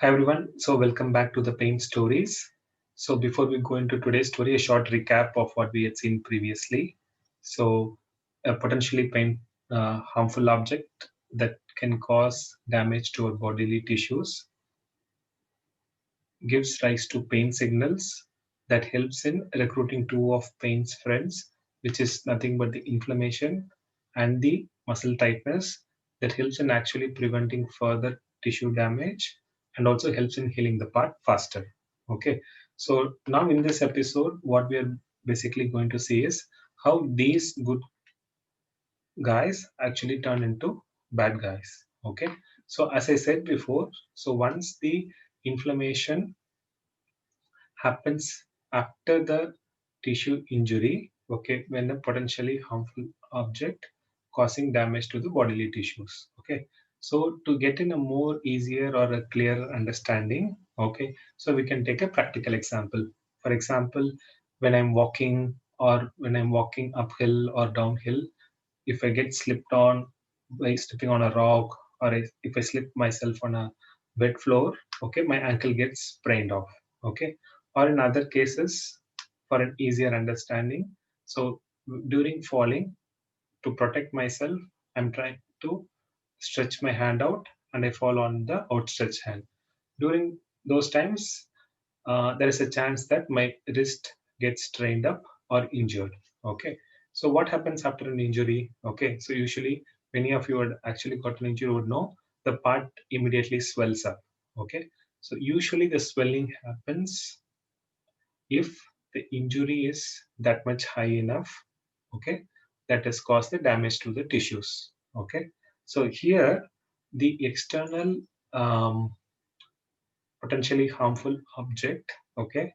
Hi everyone, so welcome back to the pain stories. So before we go into today's story, a short recap of what we had seen previously. So a potentially harmful object that can cause damage to our bodily tissues gives rise to pain signals that helps in recruiting two of pain's friends, which is nothing but the inflammation and the muscle tightness that helps in actually preventing further tissue damage and also helps in healing the part faster. Okay, so now in this episode, what we are basically going to see is how these good guys actually turn into bad guys. Okay, so as I said before, so once the inflammation happens after the tissue injury, okay, when a potentially harmful object causing damage to the bodily tissues. Okay, so to get in a more easier or a clearer understanding, okay, so we can take a practical example. For example, when I'm walking or when I'm walking uphill or downhill, if I get slipped on by stepping on a rock, or if I slip myself on a wet floor, okay, my ankle gets sprained off. Okay, or in other cases, for an easier understanding, so during falling, to protect myself, I'm trying to stretch my hand out and I fall on the outstretched hand. During those times, there is a chance that my wrist gets strained up or injured. Okay, so what happens after an injury? Okay, so usually many of you had actually got an injury would know the part immediately swells up. Okay, so usually the swelling happens if the injury is that much high enough, okay, that has caused the damage to the tissues. Okay, so here the external potentially harmful object, okay,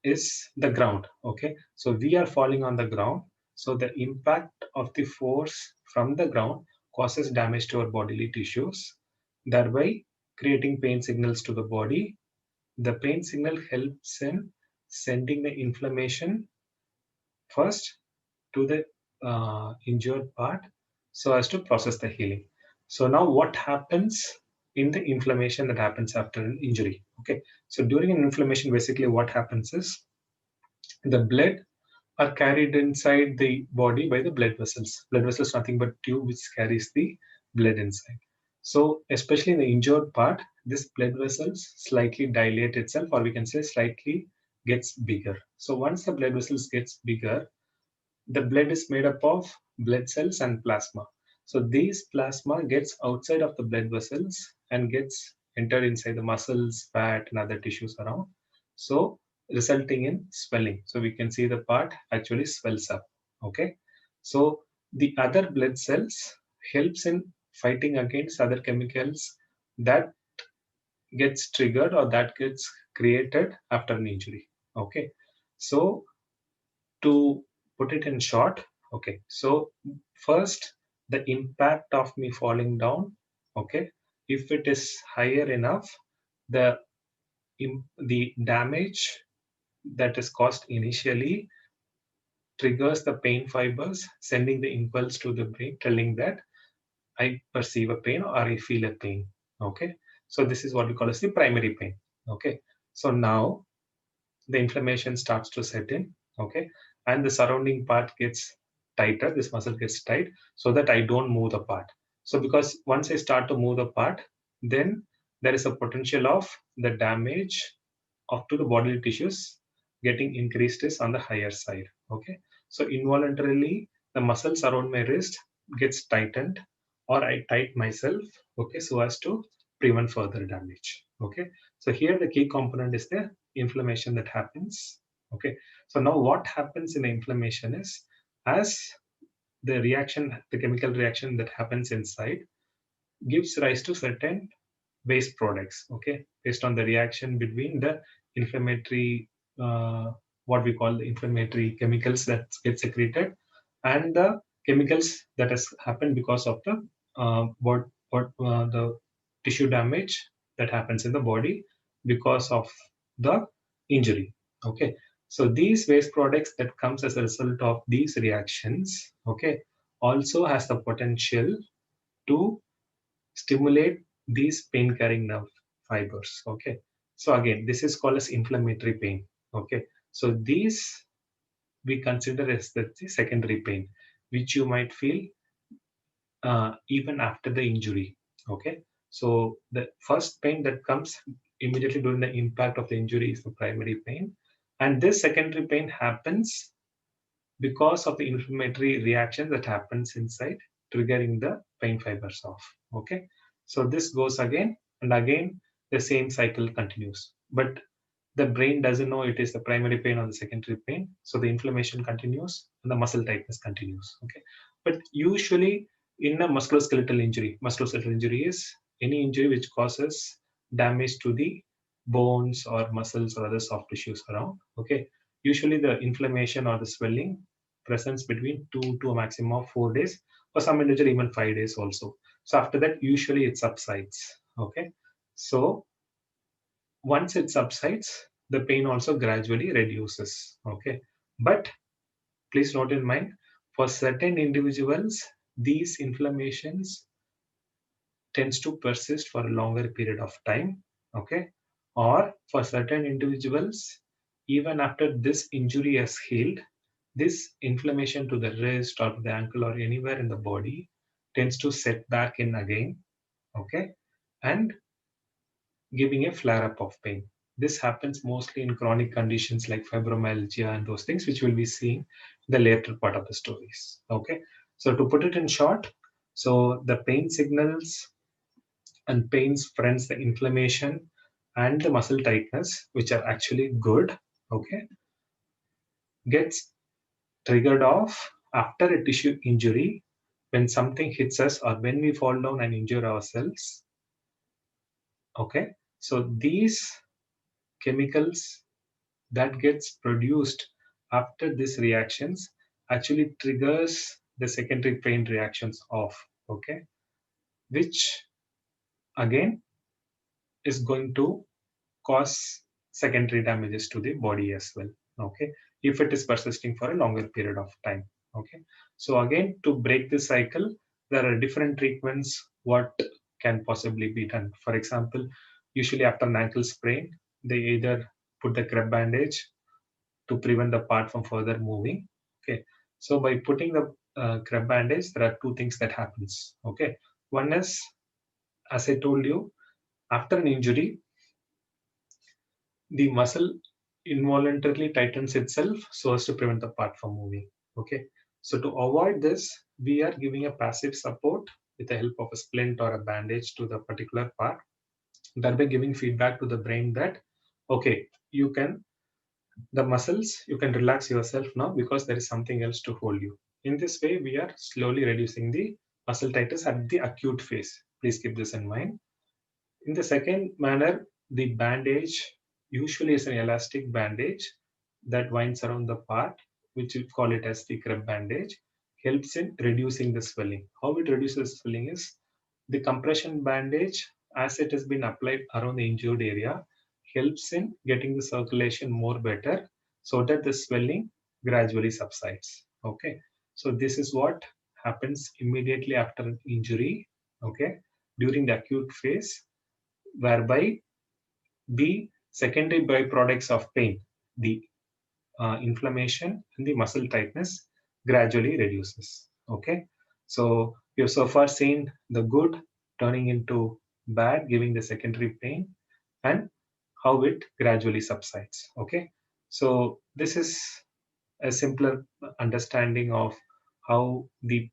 is the ground. Okay, so we are falling on the ground, so the impact of the force from the ground causes damage to our bodily tissues, thereby creating pain signals to the body. The pain signal helps in sending the inflammation first to the injured part so as to process the healing. So now what happens in the inflammation that happens after an injury? Okay, so during an inflammation, basically what happens is the blood are carried inside the body by the blood vessels. Blood vessels nothing but tube which carries the blood inside. So especially in the injured part, this blood vessels slightly dilate itself, or we can say slightly gets bigger. So once the blood vessels gets bigger, the blood is made up of blood cells and plasma. So these plasma gets outside of the blood vessels and gets entered inside the muscles, fat, and other tissues around. So resulting in swelling. So we can see the part actually swells up. Okay. So the other blood cells helps in fighting against other chemicals that gets triggered or that gets created after an injury. Okay. So to put it in short, okay, so first, the impact of me falling down, okay, if it is higher enough, the the damage that is caused initially triggers the pain fibers, sending the impulse to the brain telling that I perceive a pain or I feel a pain. Okay, so this is what we call as the primary pain. Okay, so now the inflammation starts to set in. Okay, and the surrounding part gets tighter, this muscle gets tight so that I don't move the part. So because once I start to move the part, then there is a potential of the damage of to the bodily tissues getting increased is on the higher side. Okay, so involuntarily the muscles around my wrist gets tightened, or I tight myself, okay, so as to prevent further damage. Okay, so here the key component is the inflammation that happens. Okay, so now what happens in the inflammation is, as the reaction, the chemical reaction that happens inside gives rise to certain waste products. Okay, based on the reaction between the inflammatory, what we call the inflammatory chemicals that get secreted, and the chemicals that has happened because of the the tissue damage that happens in the body because of the injury. Okay, so these waste products that comes as a result of these reactions, okay, also has the potential to stimulate these pain carrying nerve fibers. Okay, so again, this is called as inflammatory pain. Okay, so these we consider as the secondary pain, which you might feel even after the injury. Okay, so the first pain that comes immediately during the impact of the injury is the primary pain, and this secondary pain happens because of the inflammatory reaction that happens inside, triggering the pain fibers off. Okay, so this goes again and again, the same cycle continues, but the brain doesn't know it is the primary pain or the secondary pain, so the inflammation continues and the muscle tightness continues. Okay, but usually in a musculoskeletal injury is any injury which causes damage to the bones or muscles or other soft tissues around. Okay, usually the inflammation or the swelling presents between 2 to a maximum of 4 days, for some individual even 5 days also. So after that, usually it subsides. Okay, so once it subsides, the pain also gradually reduces. Okay, but please note in mind, for certain individuals, these inflammations tends to persist for a longer period of time. Okay, or for certain individuals, even after this injury has healed, this inflammation to the wrist or to the ankle or anywhere in the body tends to set back in again. Okay, and giving a flare up of pain. This happens mostly in chronic conditions like fibromyalgia and those things, which we'll be seeing the later part of the stories. Okay, so to put it in short, so the pain signals and pains friends the inflammation and the muscle tightness, which are actually good. Okay, gets triggered off after a tissue injury when something hits us or when we fall down and injure ourselves. Okay, so these chemicals that gets produced after these reactions actually triggers the secondary pain reactions off. Okay, which again is going to cause secondary damages to the body as well. Okay, if it is persisting for a longer period of time. Okay, so again, to break this cycle, there are different treatments what can possibly be done. For example, usually after an ankle sprain, they either put the crab bandage to prevent the part from further moving. Okay, so by putting the crab bandage, there are two things that happens. Okay, one is, as I told you, after an injury, the muscle involuntarily tightens itself so as to prevent the part from moving. Okay, so to avoid this, we are giving a passive support with the help of a splint or a bandage to the particular part, thereby giving feedback to the brain that okay, you can, the muscles, you can relax yourself now because there is something else to hold you. In this way, we are slowly reducing the muscle tightness at the acute phase. Please keep this in mind. In the second manner, the bandage usually is an elastic bandage that winds around the part, which we call it as the crab bandage, helps in reducing the swelling. How it reduces swelling is the compression bandage, as it has been applied around the injured area, helps in getting the circulation more better so that the swelling gradually subsides. Okay, so this is what happens immediately after an injury. Okay, during the acute phase, whereby the secondary byproducts of pain, the inflammation and the muscle tightness gradually reduces. Okay, so you've so far seen the good turning into bad, giving the secondary pain, and how it gradually subsides. Okay, so this is a simpler understanding of how the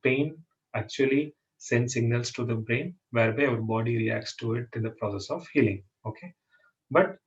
pain actually sends signals to the brain, whereby our body reacts to it in the process of healing. Okay, but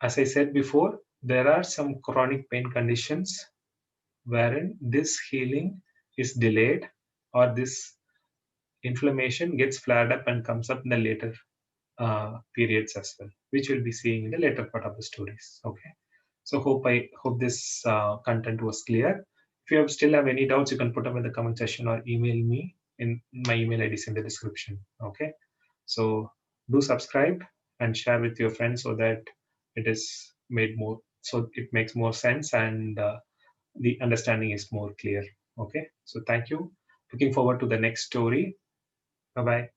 as I said before, there are some chronic pain conditions wherein this healing is delayed, or this inflammation gets flared up and comes up in the later periods as well, which we'll be seeing in the later part of the stories. Okay, so hope this content was clear. If you still have any doubts, you can put them in the comment section or email me. In my email ID is in the description. Okay, so do subscribe and share with your friends so that it is made more, so it makes more sense and the understanding is more clear. Okay, so thank you. Looking forward to the next story. Bye bye.